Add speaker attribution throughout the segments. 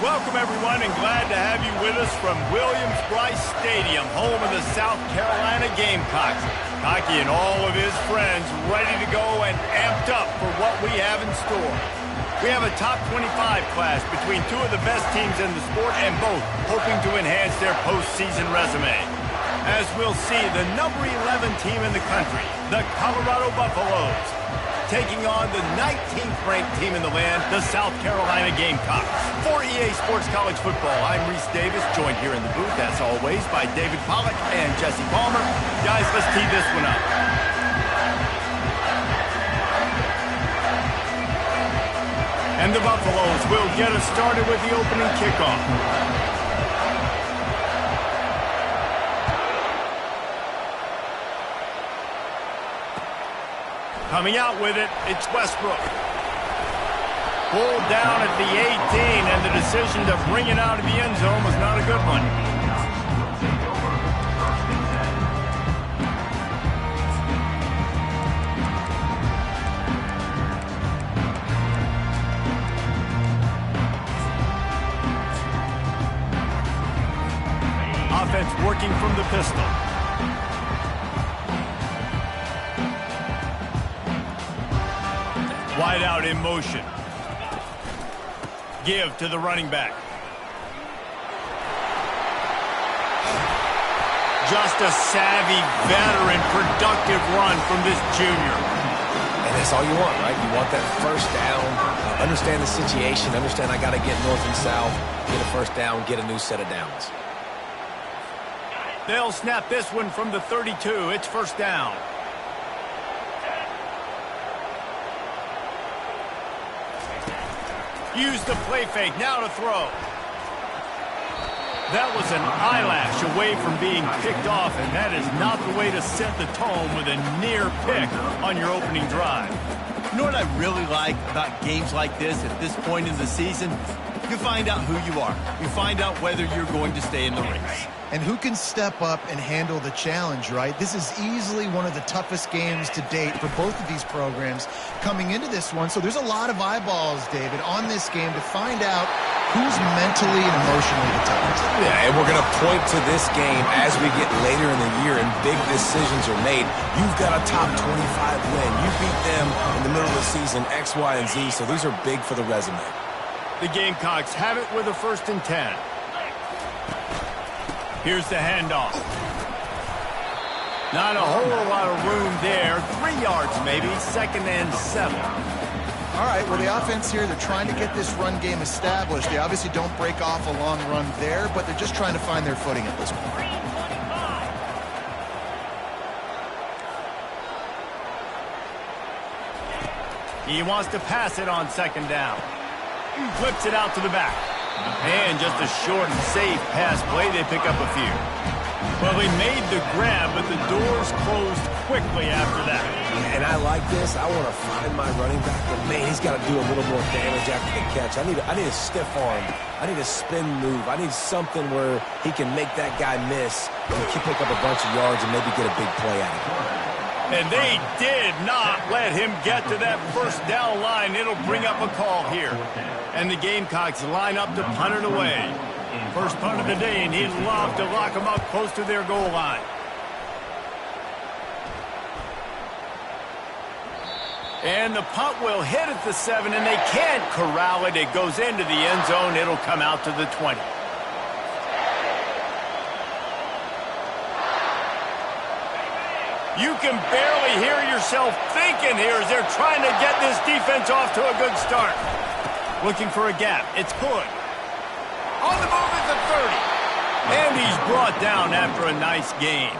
Speaker 1: Welcome, everyone, and glad to have you with us from Williams-Brice Stadium, home of the South Carolina Gamecocks. Hockey and all of his friends ready to go and amped up for what we have in store. We have a top 25 class between two of the best teams in the sport and both hoping to enhance their postseason resume. As we'll see, the number 11 team in the country, the Colorado Buffaloes, taking on the 19th ranked team in the land, the South Carolina Gamecocks. For EA Sports College Football, I'm Reese Davis, joined here in the booth, as always, by David Pollack and Jesse Palmer. Guys, let's tee this one up. And the Buffaloes will get us started with the opening kickoff. Coming out with it, it's Westbrook. Pulled down at the 18, and the decision to bring it out of the end zone was not a good one. Offense working from the pistol. Wide out in motion. Give to the running back. Just a savvy, veteran, productive run from this junior.
Speaker 2: And that's all you want, right? You want that first down, understand the situation, understand I got to get north and south, get a first down, get a new set of downs.
Speaker 1: They'll snap this one from the 32. It's first down. Use the play fake, now to throw. That was an eyelash away from being picked off, and that is not the way to set the tone with a near pick on your opening drive.
Speaker 3: You know what I really like about games like this at this point in the season? You find out who you are. You find out whether you're going to stay in the race.
Speaker 4: And who can step up and handle the challenge, right? This is easily one of the toughest games to date for both of these programs coming into this one. So there's a lot of eyeballs, David, on this game to find out who's mentally and emotionally the toughest.
Speaker 2: Yeah, and we're going to point to this game as we get later in the year and big decisions are made. You've got a top 25 win. You beat them in the middle of the season, X, Y, and Z, so these are big for the resume.
Speaker 1: The Gamecocks have it with a 1st and 10. Here's the handoff. Not a whole lot of room there. 3 yards maybe, 2nd and 7.
Speaker 4: All right, well, the offense here, they're trying to get this run game established. They obviously don't break off a long run there, but they're just trying to find their footing at this point.
Speaker 1: He wants to pass it on 2nd down. Flips it out to the back. And just a short and safe pass play, they pick up a few. Well, he made the grab, but the doors closed quickly after that.
Speaker 2: And I like this. I want to find my running back, but man, he's got to do a little more damage after the catch. I need a stiff arm. I need a spin move. I need something where he can make that guy miss and pick up a bunch of yards and maybe get a big play out of it.
Speaker 1: And they did not let him get to that 1st down line. It'll bring up a call here. And the Gamecocks line up to punt it away. First punt of the day, and he'd love to lock them up close to their goal line. And the punt will hit at the 7, and they can't corral it. It goes into the end zone. It'll come out to the 20. You can barely hear yourself thinking here as they're trying to get this defense off to a good start. Looking for a gap. It's good. On the move at the 30. And he's brought down after a nice gain.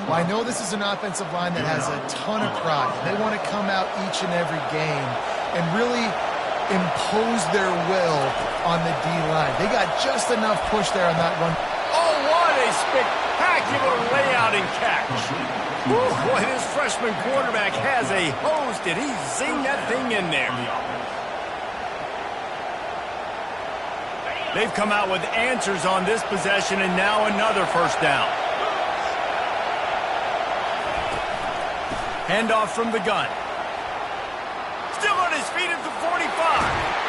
Speaker 4: Well, I know this is an offensive line that has a ton of pride. They want to come out each and every game and really impose their will on the D-line. They got just enough push there on that run.
Speaker 1: Oh, what a spectacular layout and catch. Woo, boy, this freshman quarterback has a hose. Did he zing that thing in there? They've come out with answers on this possession, and now another 1st down. Handoff from the gun. Still on his feet at the 45.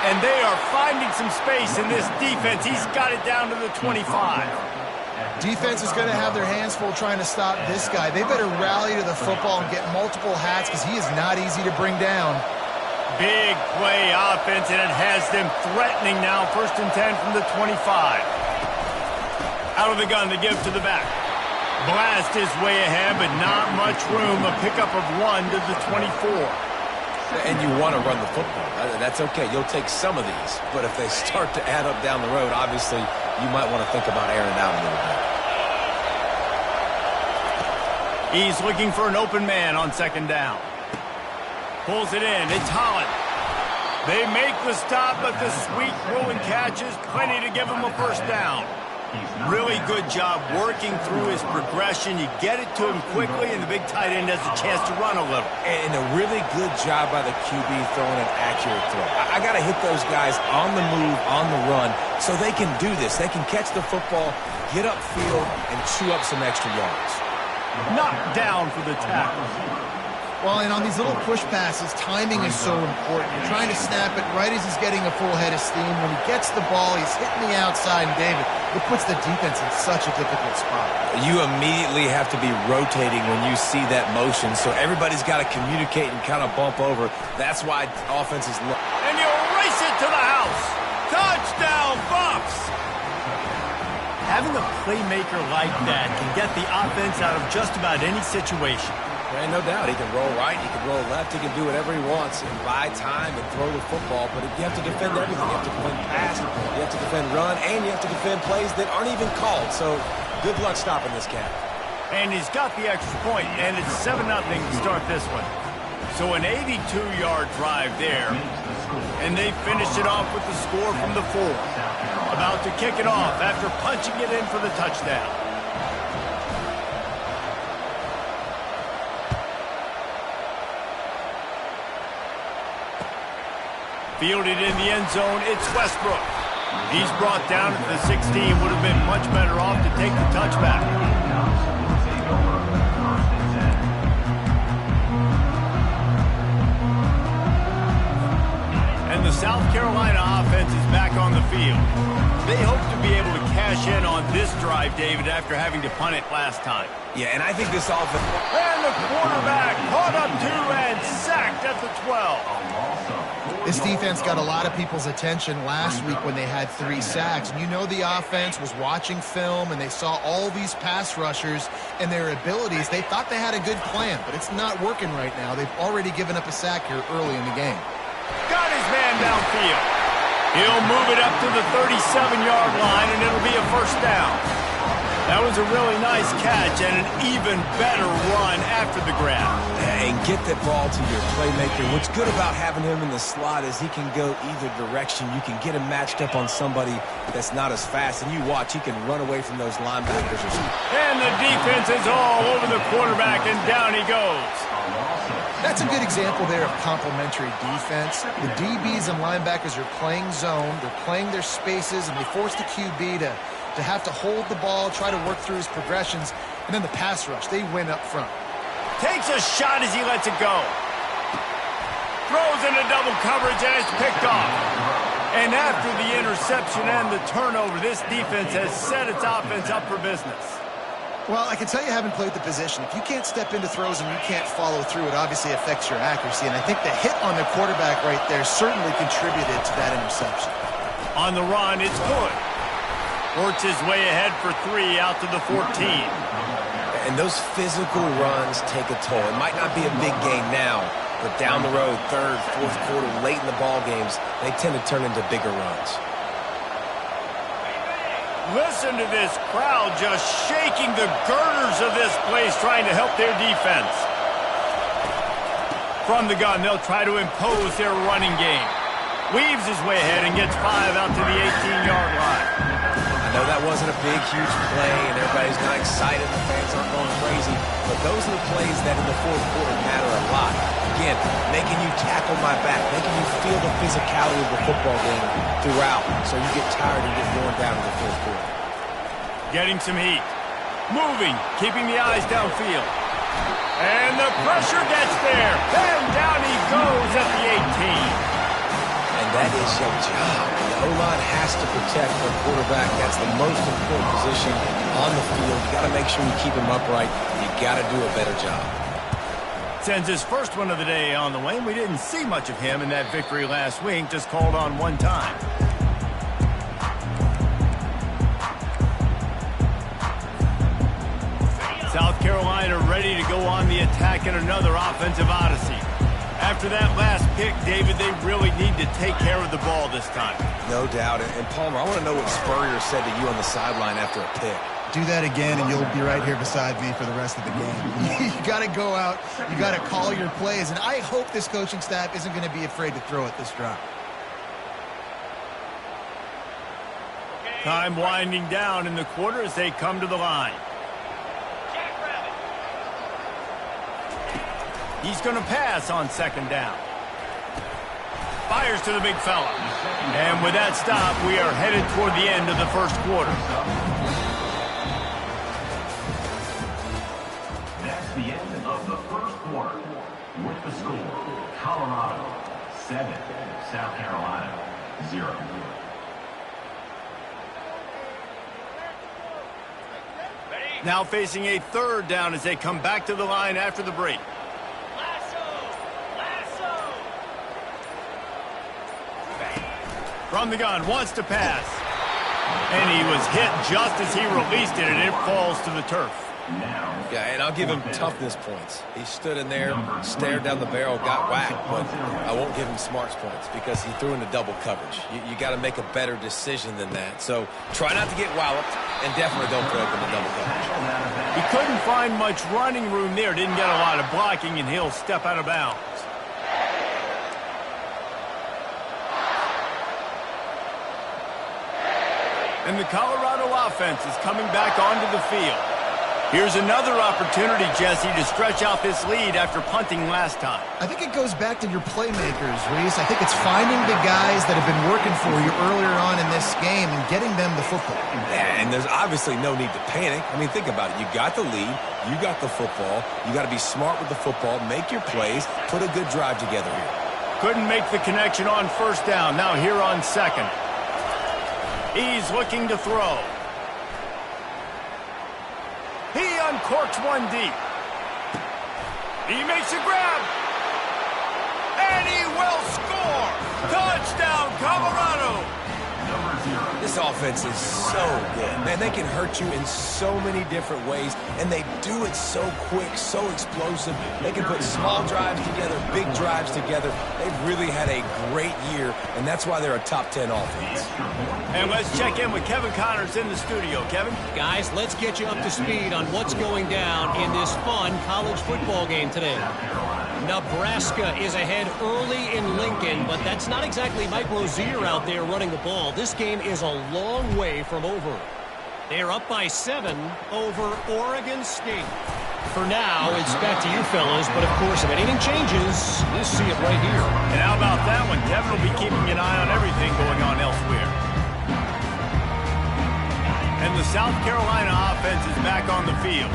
Speaker 1: And they are finding some space in this defense. He's got it down to the 25.
Speaker 4: Defense is going to have their hands full trying to stop this guy. They better rally to the football and get multiple hats because he is not easy to bring down.
Speaker 1: Big play offense, and it has them threatening now. 1st and 10 from the 25. Out of the gun to give to the back. Blast his way ahead, but not much room. A pickup of 1 to the 24.
Speaker 2: And you want to run the football. That's okay. You'll take some of these. But if they start to add up down the road, obviously you might want to think about airing it out a little bit.
Speaker 1: He's looking for an open man on 2nd down. Pulls it in. It's Holland. They make the stop, but the sweet throw and catch is plenty to give him a 1st down. Really good job working through his progression. You get it to him quickly, and the big tight end has a chance to run a little.
Speaker 2: And a really good job by the QB throwing an accurate throw. I got to hit those guys on the move, on the run, so they can do this. They can catch the football, get upfield, and chew up some extra yards.
Speaker 1: Knocked down for the tackle.
Speaker 4: Well, and on these little push passes, timing is so important. You're trying to snap it right as he's getting a full head of steam. When he gets the ball, he's hitting the outside, and David, it puts the defense in such a difficult spot.
Speaker 2: You immediately have to be rotating when you see that motion, so everybody's got to communicate and kind of bump over. That's why offenses look.
Speaker 1: And you race it to the house. Touchdown, Bucs! Having a playmaker like that can get the offense out of just about any situation.
Speaker 2: And no doubt, he can roll right, he can roll left, he can do whatever he wants and buy time and throw the football, but you have to defend everything. You have to defend pass, you have to defend run, and you have to defend plays that aren't even called. So good luck stopping this cat.
Speaker 1: And he's got the extra point, and it's 7-0 to start this one. So an 82-yard drive there, and they finish it off with the score from the 4. About to kick it off after punching it in for the touchdown. Fielded in the end zone, it's Westbrook. He's brought down at the 16. Would have been much better off to take the touchback. And the South Carolina offense is back on the field. They hope to be able to cash in on this drive, David, after having to punt it last time.
Speaker 2: Yeah, and I think this offense...
Speaker 1: And the quarterback caught up to and sacked at the 12.
Speaker 4: This defense got a lot of people's attention last week when they had 3 sacks. And you know the offense was watching film, and they saw all these pass rushers and their abilities. They thought they had a good plan, but it's not working right now. They've already given up a sack here early in the game.
Speaker 1: Got his man downfield. He'll move it up to the 37-yard line, and it'll be a 1st down. That was a really nice catch and an even better run after the grab.
Speaker 2: And get that ball to your playmaker. What's good about having him in the slot is he can go either direction. You can get him matched up on somebody that's not as fast. And you watch, he can run away from those linebackers.
Speaker 1: And the defense is all over the quarterback, and down he goes.
Speaker 4: That's a good example there of complementary defense. The DBs and linebackers are playing zone. They're playing their spaces, and they force the QB to have to hold the ball, try to work through his progressions, and then the pass rush, they win up front.
Speaker 1: Takes a shot as he lets it go. Throws into double coverage, and it's picked off. And after the interception and the turnover, this defense has set its offense up for business.
Speaker 4: Well, I can tell you haven't played the position. If you can't step into throws and you can't follow through, it obviously affects your accuracy. And I think the hit on the quarterback right there certainly contributed to that interception.
Speaker 1: On the run, it's good. Works his way ahead for 3 out to the 14.
Speaker 2: And those physical runs take a toll. It might not be a big game now, but down the road, 3rd, 4th quarter, late in the ball games, they tend to turn into bigger runs.
Speaker 1: Listen to this crowd just shaking the girders of this place, trying to help their defense. From the gun, they'll try to impose their running game. Weaves his way ahead and gets 5 out to the 18-yard line.
Speaker 2: I know that wasn't a big, huge play, and everybody's not excited. The fans aren't going crazy. But those are the plays that in the 4th quarter matter a lot. Again, making you tackle my back, making you feel the physicality of the football game throughout, so you get tired and get worn down in the 4th quarter.
Speaker 1: Getting some heat. Moving, keeping the eyes downfield. And the pressure gets there. And down he goes at the 18.
Speaker 2: And That is your job. The O-line has to protect the quarterback. That's the most important position on the field. You got to make sure you keep him upright. You got to do a better job.
Speaker 1: Sends his first one of the day on the way. We didn't see much of him in that victory last week. Just called on one time. South Carolina ready to go on the attack in another offensive odyssey. After that last pick, David, they really need to take care of the ball this time.
Speaker 2: No doubt. And Palmer, I want to know what Spurrier said to you on the sideline after a pick.
Speaker 4: Do that again, and you'll be right here beside me for the rest of the game. You got to go out. You got to call your plays, and I hope this coaching staff isn't going to be afraid to throw it this drive.
Speaker 1: Time winding down in the quarter as they come to the line. He's going to pass on second down. Fires to the big fella. And with that stop, we are headed toward the end of the first quarter.
Speaker 5: That's the end of the first quarter. With the score, Colorado 7, South Carolina 0.
Speaker 1: Now facing a third down as they come back to the line after the break. From the gun, wants to pass. And he was hit just as he released it, and it falls to the turf.
Speaker 2: Yeah, and I'll give him toughness points. He stood in there, stared down the barrel, got whacked, but I won't give him smarts points because he threw into double coverage. You got to make a better decision than that. So try not to get walloped, and definitely don't throw up into double coverage.
Speaker 1: He couldn't find much running room there, didn't get a lot of blocking, and he'll step out of bounds. And the Colorado offense is coming back onto the field. Here's another opportunity, Jesse, to stretch out this lead after punting last time.
Speaker 4: I think it goes back to your playmakers, Reese. I think it's finding the guys that have been working for you earlier on in this game and getting them the football.
Speaker 2: Yeah, and there's obviously no need to panic. I mean, think about it. You got the lead. You got the football. You got to be smart with the football. Make your plays. Put a good drive together here. Couldn't
Speaker 1: make the connection on first down. Now here on second. He's looking to throw. He uncorks one deep. He makes a grab. And he will score. Touchdown, Colorado.
Speaker 2: This offense is so good. Man, they can hurt you in so many different ways, and they do it so quick, so explosive. They can put small drives together, big drives together. They've really had a great year, and that's why they're a top 10 offense.
Speaker 1: And let's check in with Kevin Connors in the studio. Kevin?
Speaker 6: Guys, let's get you up to speed on what's going down in this fun college football game today. Nebraska is ahead early in Lincoln, but that's not exactly Mike Rozier out there running the ball. This game is a long way from over. They're up by 7 over Oregon State. For now, it's back to you fellas, but of course, if anything changes, we'll see it right here.
Speaker 1: And how about that one? Kevin will be keeping an eye on everything going on elsewhere. And the South Carolina offense is back on the field.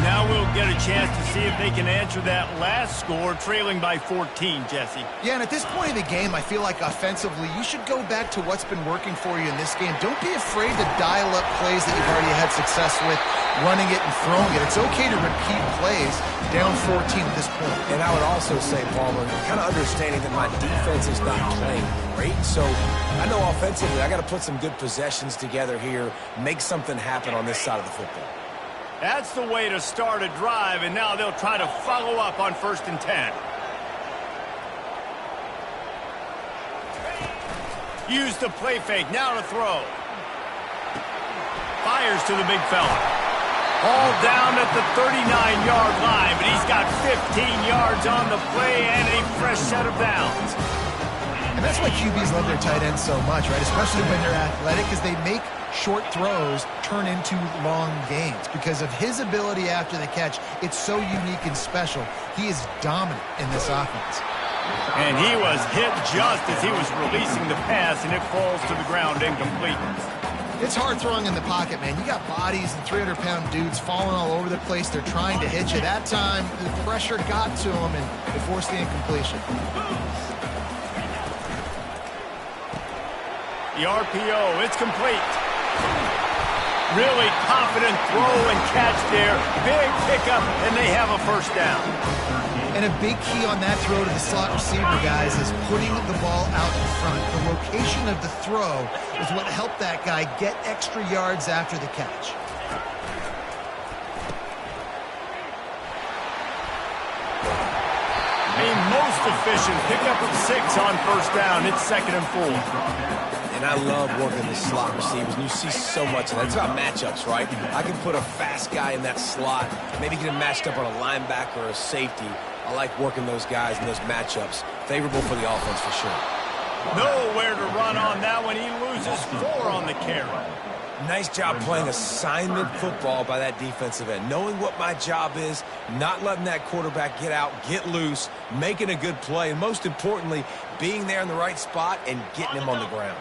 Speaker 1: Now we'll get a chance to see if they can answer that last score, trailing by 14, Jesse.
Speaker 4: Yeah, and at this point of the game, I feel like offensively, you should go back to what's been working for you in this game. Don't be afraid to dial up plays that you've already had success with, running it and throwing it. It's okay to repeat plays down 14 at this point.
Speaker 2: And I would also say, Palmer, kind of understanding that my defense is not playing great. So I know offensively, I got to put some good possessions together here, make something happen on this side of the football.
Speaker 1: That's the way to start a drive, and now they'll try to follow up on 1st and 10. Use the play fake, now to throw. Fires to the big fella. All down at the 39-yard line, but he's got 15 yards on the play and a fresh set of downs.
Speaker 4: And that's why QBs love their tight ends so much, right? Especially when they're athletic, because they make short throws turn into long gains. Because of his ability after the catch, it's so unique and special. He is dominant in this offense.
Speaker 1: And he was hit just as he was releasing the pass, and it falls to the ground incomplete.
Speaker 4: It's hard throwing in the pocket, man. You got bodies and 300-pound dudes falling all over the place. They're trying to hit you. That time, the pressure got to him, and it forced the incompletion.
Speaker 1: The RPO, it's complete. Really confident throw and catch there. Big pickup, and they have a first down.
Speaker 4: And a big key on that throw to the slot receiver, guys, is putting the ball out in front. The location of the throw is what helped that guy get extra yards after the catch.
Speaker 1: A most efficient pickup of 6 on first down. It's 2nd and 4.
Speaker 2: And I love working the slot receivers, and you see so much of that. It's about matchups, right? I can put a fast guy in that slot, maybe get him matched up on a linebacker or a safety. I like working those guys in those matchups. Favorable for the offense for sure.
Speaker 1: Nowhere to run on that one. He loses 4 on the carry.
Speaker 2: Nice job playing assignment football by that defensive end. Knowing what my job is, not letting that quarterback get out, get loose, making a good play, and most importantly, being there in the right spot and getting him on the ground.